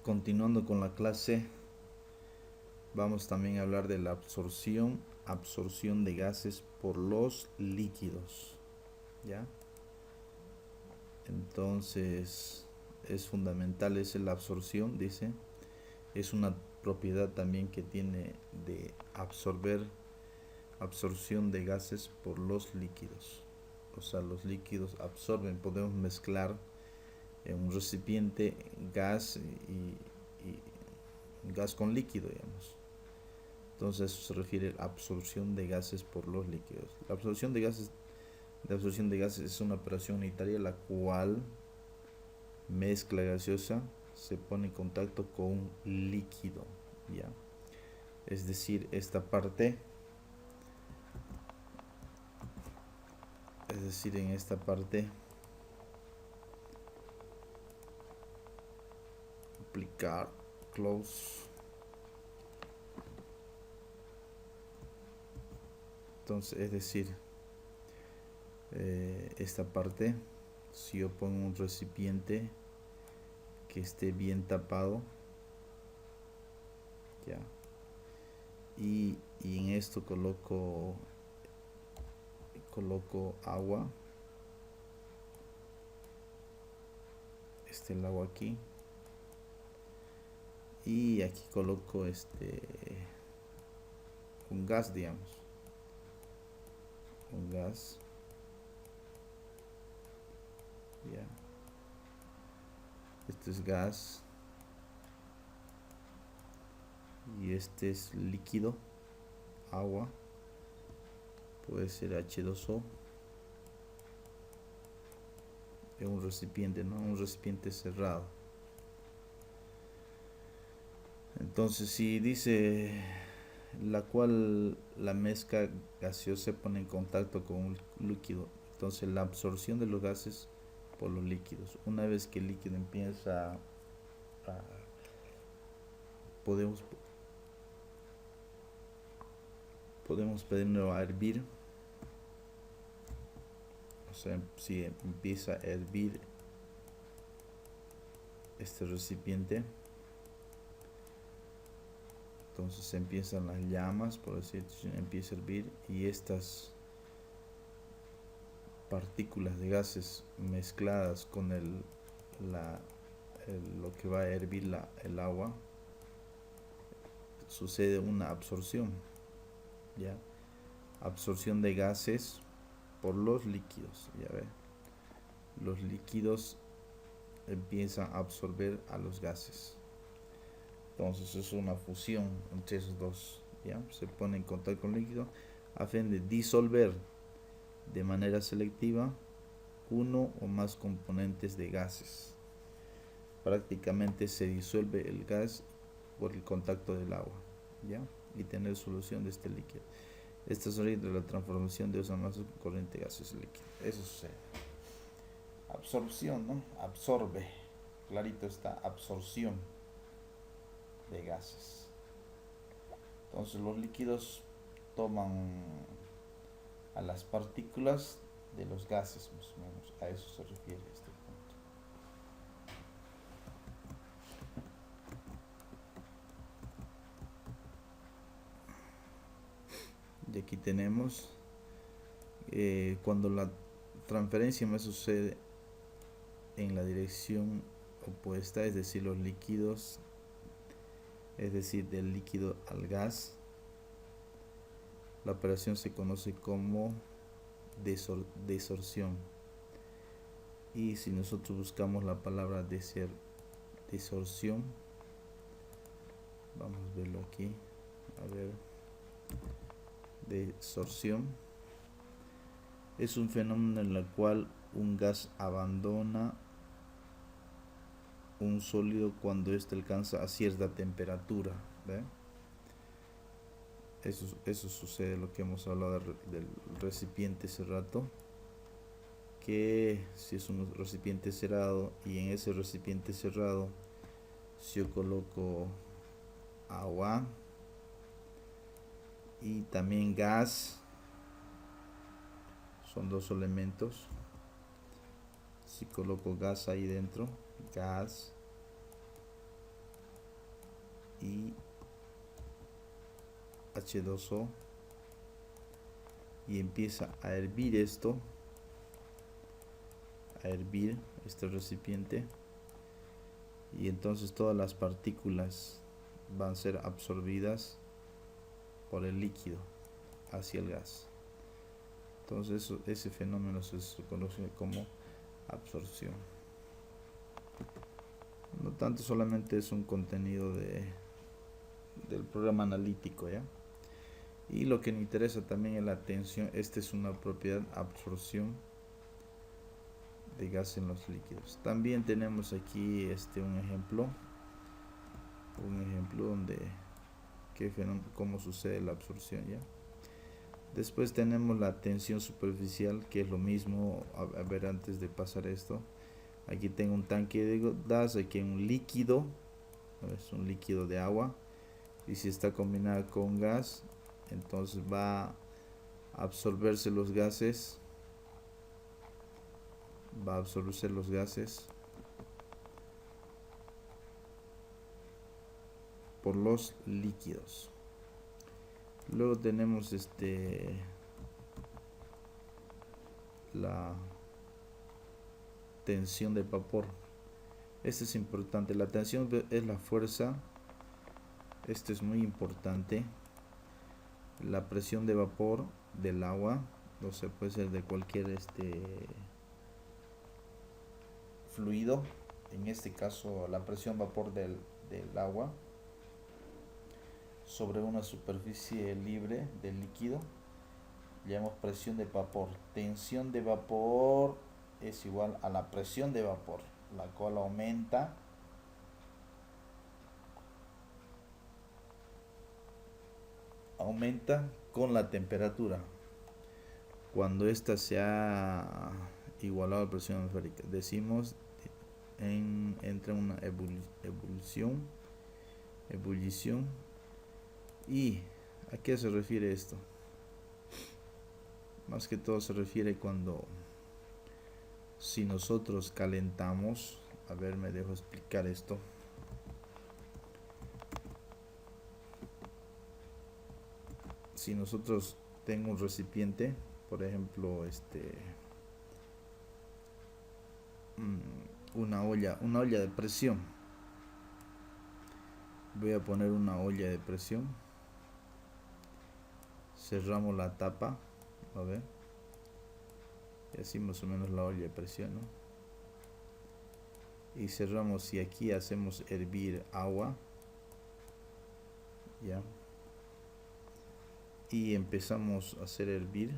Continuando con la clase, vamos también a hablar de la absorción de gases por los líquidos, ¿ya? Entonces, es fundamental, es la absorción, dice, es una propiedad también que tiene de absorción de gases por los líquidos. O sea, los líquidos absorben, podemos mezclar en un recipiente gas y gas con líquido, digamos. Entonces eso se refiere a absorción de gases por los líquidos. La absorción de gases es una operación unitaria la cual mezcla gaseosa se pone en contacto con un líquido, ¿ya? Es decir, en esta parte aplicar close. Entonces, es decir, esta parte, si yo pongo un recipiente que esté bien tapado, ya, y en esto coloco agua, el agua aquí, y aquí coloco un gas, digamos, un gas, ya, este es gas y este es líquido, agua, puede ser H2O, en un recipiente, ¿no? Un recipiente cerrado. Entonces, si dice la cual la mezcla gaseosa se pone en contacto con un líquido, entonces la absorción de los gases por los líquidos. Una vez que el líquido empieza a podemos ponerlo a hervir. O sea, si empieza a hervir este recipiente, entonces empiezan las llamas, por decir, empieza a hervir y estas partículas de gases mezcladas con lo que va a hervir el agua, sucede una absorción, ¿ya? Absorción de gases por los líquidos, ya ve. Los líquidos empiezan a absorber a los gases. Entonces es una fusión entre esos dos, ¿ya? Se pone en contacto con el líquido a fin de disolver de manera selectiva uno o más componentes de gases. Prácticamente se disuelve el gas por el contacto del agua, ¿ya? Y tener solución de este líquido. Esta es la transformación de una masa corriente gases líquido. Eso sucede. Absorción, ¿no? Absorbe. Clarito está, absorción de gases. Entonces los líquidos toman a las partículas de los gases, más o menos. A eso se refiere este punto. Y aquí tenemos cuando la transferencia más sucede en la dirección opuesta, es decir, los líquidos, es decir, del líquido al gas, la operación se conoce como desorción. Y si nosotros buscamos la palabra desorción, vamos a verlo aquí, a ver, desorción es un fenómeno en el cual un gas abandona un sólido cuando éste alcanza a cierta temperatura, ¿ve? Eso sucede, lo que hemos hablado del recipiente hace rato, que si es un recipiente cerrado y en ese recipiente cerrado si yo coloco agua y también gas, son dos elementos, si coloco gas ahí dentro, gas, y H2O, y empieza a hervir esto, a hervir este recipiente, y entonces todas las partículas van a ser absorbidas por el líquido hacia el gas. Entonces ese fenómeno se conoce como absorción. No tanto solamente es un contenido del programa analítico, ¿ya? Y lo que me interesa también es la tensión. Esta es una propiedad, absorción de gas en los líquidos. También tenemos aquí un ejemplo donde cómo sucede la absorción, ¿ya? Después tenemos la tensión superficial, que es lo mismo. A ver, antes de pasar esto, aquí tengo un tanque de gas, aquí hay un líquido, es un líquido de agua, y si está combinada con gas, entonces va a absorberse los gases, por los líquidos. Luego tenemos la tensión de vapor. Este es importante. La tensión es la fuerza. Esto es muy importante. La presión de vapor del agua, o sea, puede ser de cualquier fluido. En este caso, la presión vapor del agua sobre una superficie libre del líquido, llamamos presión de vapor. Tensión de vapor es igual a la presión de vapor, la cual aumenta con la temperatura. Cuando ésta se ha igualado a la presión atmosférica, decimos entra una ebullición. ¿Y a qué se refiere esto? Más que todo se refiere si nosotros calentamos. A ver, me dejo explicar esto. Si nosotros tengo un recipiente, por ejemplo, una olla de presión. Voy a poner una olla de presión. Cerramos la tapa, a ver, y así más o menos la olla de presión, ¿no? Y cerramos, y aquí hacemos hervir agua, ya, y empezamos a hacer hervir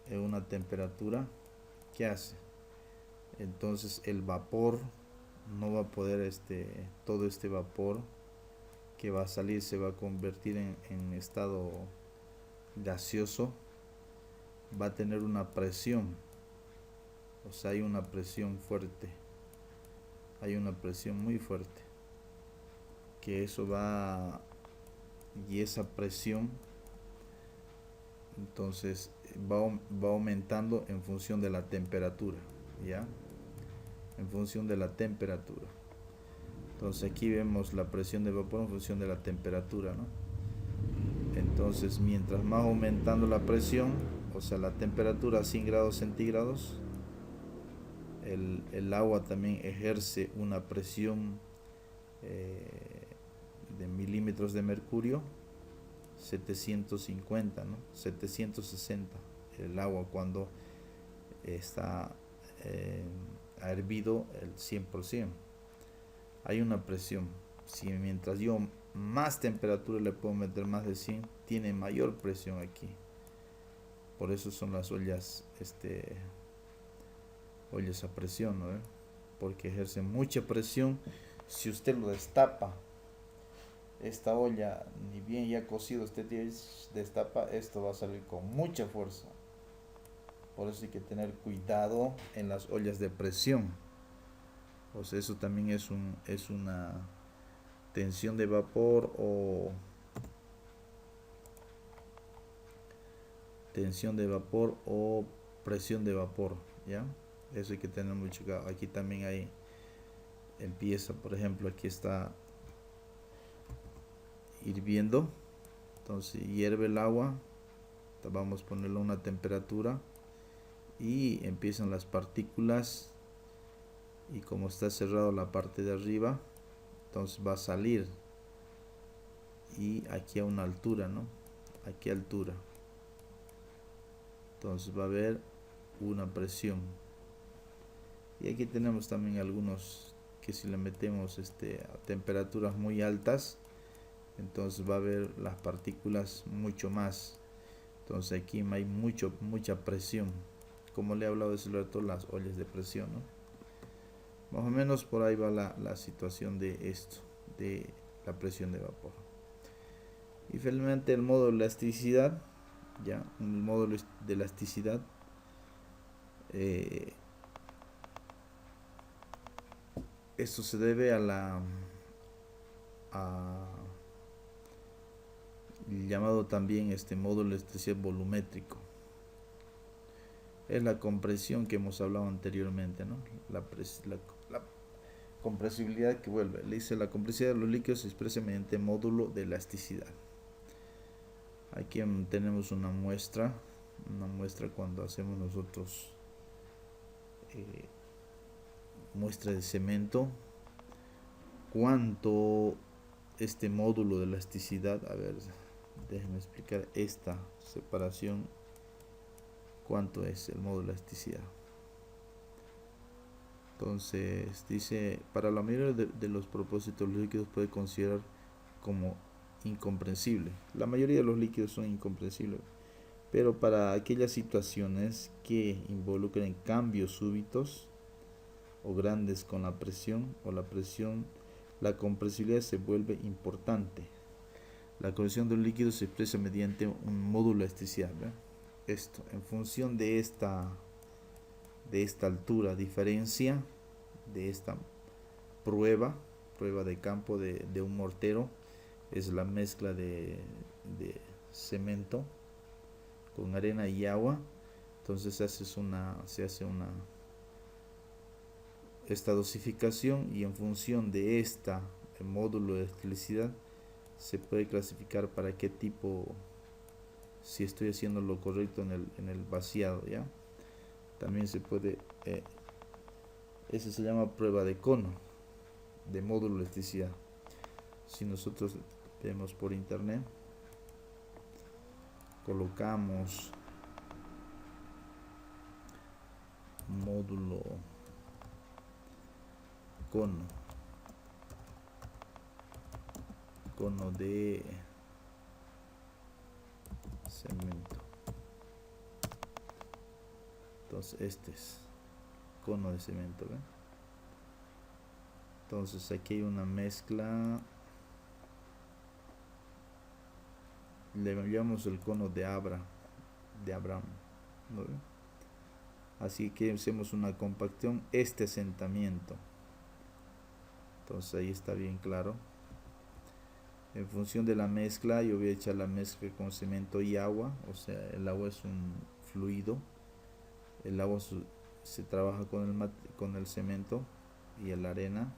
en una temperatura. ¿Qué hace? Entonces el vapor no va a poder, todo este vapor que va a salir se va a convertir en estado gaseoso, va a tener una presión, o sea, hay una presión fuerte, hay una presión muy fuerte, que eso y esa presión entonces va aumentando en función de la temperatura, ¿ya? En función de la temperatura. Entonces aquí vemos la presión de vapor en función de la temperatura, ¿no? Entonces mientras más aumentando la presión, o sea, la temperatura a 100 grados centígrados, el agua también ejerce una presión de milímetros de mercurio, 750, ¿no? 760 el agua cuando está ha hervido el 100%. Hay una presión. Si mientras yo más temperatura le puedo meter, más de 100, tiene mayor presión aquí. Por eso son las ollas ollas a presión, ¿no? Porque ejercen mucha presión. Si usted lo destapa, esta olla, ni bien ya cocido, usted destapa, esto va a salir con mucha fuerza. Por eso hay que tener cuidado en las ollas de presión. O sea, eso también es una tensión de vapor o presión de vapor, ¿ya? Eso hay que tener mucho cuidado. Aquí también empieza, por ejemplo, aquí está hirviendo. Entonces hierve el agua, vamos a ponerlo a una temperatura y empiezan las partículas, y como está cerrado la parte de arriba, entonces va a salir, y aquí a una altura, ¿no? Aquí a altura, entonces va a haber una presión. Y aquí tenemos también algunos que si le metemos a temperaturas muy altas, entonces va a haber las partículas mucho más. Entonces aquí hay mucha presión. Como le he hablado de ese rato, las ollas de presión, ¿no? Más o menos por ahí va la situación de esto, de la presión de vapor. Y finalmente el modo de elasticidad, ya, un modo de elasticidad. Esto se debe a llamado también módulo de elasticidad volumétrico. Es la compresión que hemos hablado anteriormente, ¿no? La compresibilidad que vuelve. Le dice la compresibilidad de los líquidos se expresa mediante módulo de elasticidad. Aquí tenemos una muestra cuando hacemos nosotros muestra de cemento. ¿Cuánto este módulo de elasticidad? A ver, déjenme explicar esta separación. ¿Cuánto es el módulo de elasticidad? Entonces dice, para la mayoría de los propósitos los líquidos puede considerar como incomprensible. La mayoría de los líquidos son incomprensibles, pero para aquellas situaciones que involucren cambios súbitos o grandes con la presión la compresibilidad se vuelve importante. La corrección de un líquido se expresa mediante un módulo de elasticidad. Esto, en función de esta altura, diferencia de esta prueba de campo de un mortero, es la mezcla de cemento con arena y agua. Entonces se hace esta dosificación, y en función de el módulo de elasticidad se puede clasificar para qué tipo, si estoy haciendo lo correcto en el vaciado, ¿ya? También se puede, eso se llama prueba de cono, de módulo de elasticidad. Si nosotros vemos por internet, colocamos módulo cono de cemento. Entonces este es cono de cemento, ¿ven? Entonces aquí hay una mezcla, le llamamos el cono de Abraham, ¿no ven? Así que hacemos una compacción, asentamiento. Entonces ahí está bien claro. En función de la mezcla, yo voy a echar la mezcla con cemento y agua. O sea, el agua es un fluido. El agua se trabaja con el cemento y la arena.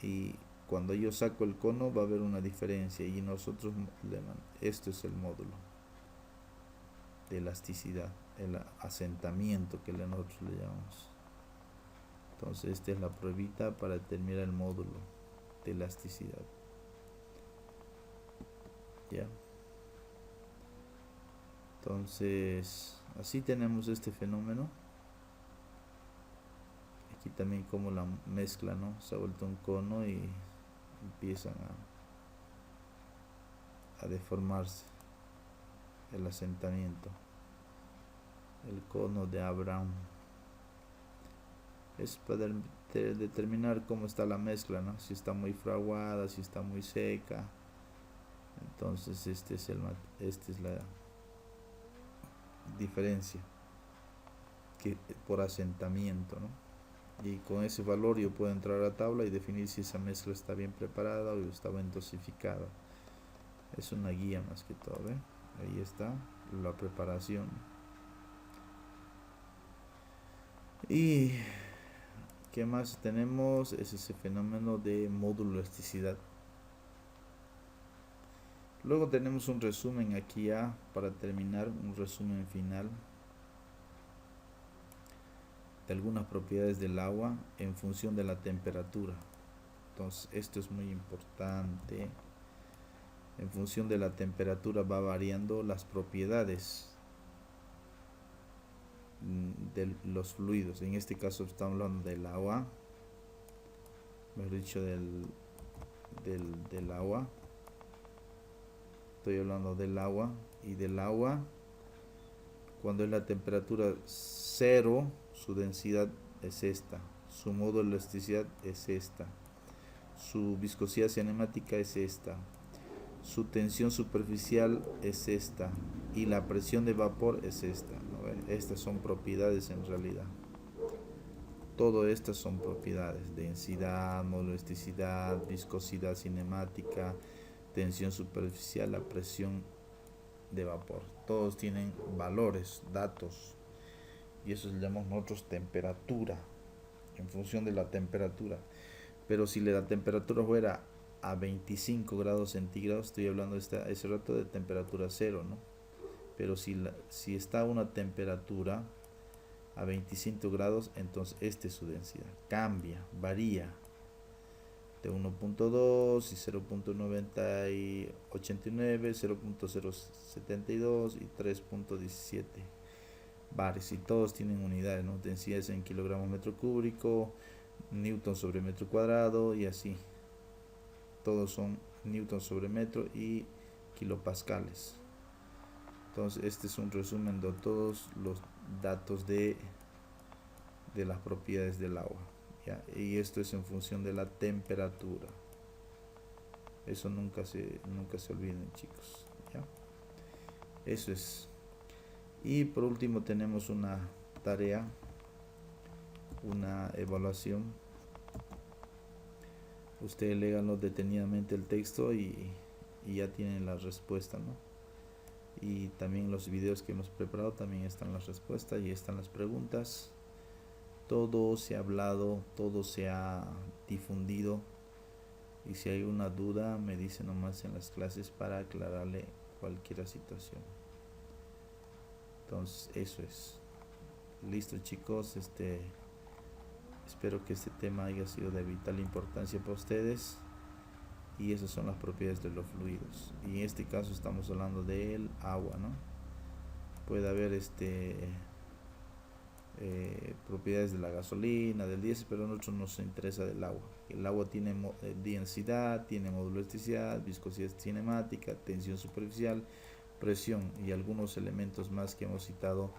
Y cuando yo saco el cono va a haber una diferencia. Y nosotros, esto es el módulo de elasticidad, el asentamiento que nosotros le llamamos. Entonces esta es la pruebita para determinar el módulo de elasticidad. ¿Ya? Entonces así tenemos este fenómeno. Aquí también como la mezcla, ¿no? Se ha vuelto un cono y empiezan a deformarse el asentamiento, el cono de Abraham. Es para determinar cómo está la mezcla, ¿no? Si está muy fraguada, si está muy seca. Entonces esta es la diferencia por asentamiento, ¿no? Y con ese valor yo puedo entrar a la tabla y definir si esa mezcla está bien preparada o está bien dosificada. Es una guía más que todo, ¿eh? Ahí está la preparación. Y ¿qué más tenemos? Es ese fenómeno de módulo de elasticidad. Luego tenemos un resumen aquí ya para terminar, un resumen final de algunas propiedades del agua en función de la temperatura. Entonces esto es muy importante. En función de la temperatura va variando las propiedades de los fluidos. En este caso estamos hablando del agua, mejor dicho del agua. Estoy hablando del agua, y del agua cuando es la temperatura 0, su densidad es esta, su modo de elasticidad es esta, su viscosidad cinemática es esta, su tensión superficial es esta, y la presión de vapor es esta, ¿no? Estas son propiedades en realidad. Todas estas son propiedades: densidad, modo de elasticidad, viscosidad cinemática, tensión superficial, la presión de vapor. Todos tienen valores, datos, y eso le llamamos nosotros temperatura, en función de la temperatura. Pero si la temperatura fuera a 25 grados centígrados, estoy hablando ese rato de temperatura cero, ¿no? Pero si está a una temperatura a 25 grados, entonces esta es su densidad. Cambia, varía de 1.2 y 0.89, 0.072 y 3.17 bares, y todos tienen unidades, ¿no? Densidades en kilogramos metro cúbico, newton sobre metro cuadrado, y así. Todos son newton sobre metro y kilopascales. Entonces este es un resumen de todos los datos de las propiedades del agua, ¿ya? Y esto es en función de la temperatura. Eso nunca se olviden, chicos, ¿ya? Eso es. Y por último tenemos una tarea, una evaluación. Ustedes léanlo detenidamente el texto y ya tienen la respuesta, ¿no? Y también los videos que hemos preparado también están las respuestas y están las preguntas. Todo se ha hablado, todo se ha difundido, y si hay una duda me dice nomás en las clases para aclararle cualquier situación. Entonces eso es. Listo, chicos, espero que este tema haya sido de vital importancia para ustedes, y esas son las propiedades de los fluidos, y en este caso estamos hablando del agua, ¿no? Puede haber propiedades de la gasolina, del diésel, pero a nosotros nos interesa del agua. El agua tiene densidad, tiene módulo de elasticidad, viscosidad cinemática, tensión superficial, presión y algunos elementos más que hemos citado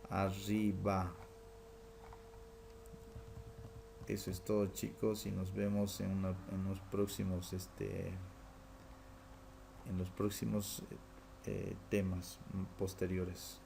arriba. Eso es todo, chicos, y nos vemos en los próximos temas posteriores.